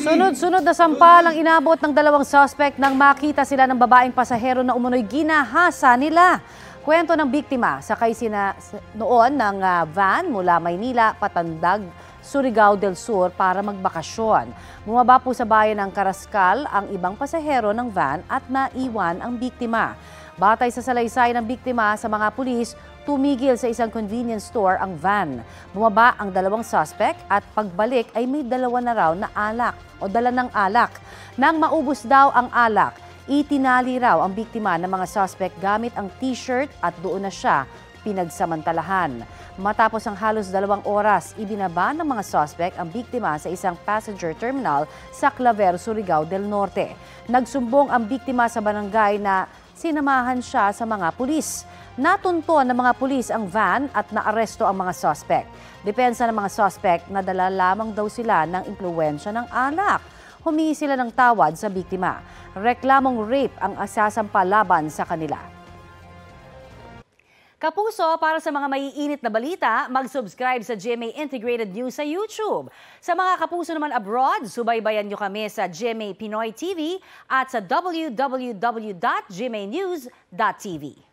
Sunod-sunod na sampal ang inabot ng dalawang suspect nang makita sila ng babaeng pasahero na umunoy ginahasa nila. Kwento ng biktima, sakay sina noon ng van mula Maynila, Patandag, Surigao del Sur para magbakasyon. Bumaba po sa bayan ng Carrascal ang ibang pasahero ng van at naiwan ang biktima. Batay sa salaysay ng biktima sa mga pulis, tumigil sa isang convenience store ang van. Bumaba ang dalawang suspect at pagbalik ay may dalawa na raw na alak o dala ng alak. Nang maubos daw ang alak, itinali raw ang biktima ng mga suspect gamit ang t-shirt at doon na siya pinagsamantalahan. Matapos ang halos 2 oras, ibinaba ng mga suspect ang biktima sa isang passenger terminal sa Claver, Surigao del Norte. Nagsumbong ang biktima sa barangay na sinamahan siya sa mga pulis. Natunton ng mga pulis ang van at naaresto ang mga suspect. Depensa ng mga suspect na dala lamang daw sila ng impluwensya ng alak. Humingi sila ng tawad sa biktima. Reklamong rape ang asasampa laban sa kanila. Kapuso, para sa mga maiinit na balita, mag-subscribe sa GMA Integrated News sa YouTube. Sa mga kapuso naman abroad, subaybayan nyo kami sa GMA Pinoy TV at sa www.gmanews.tv.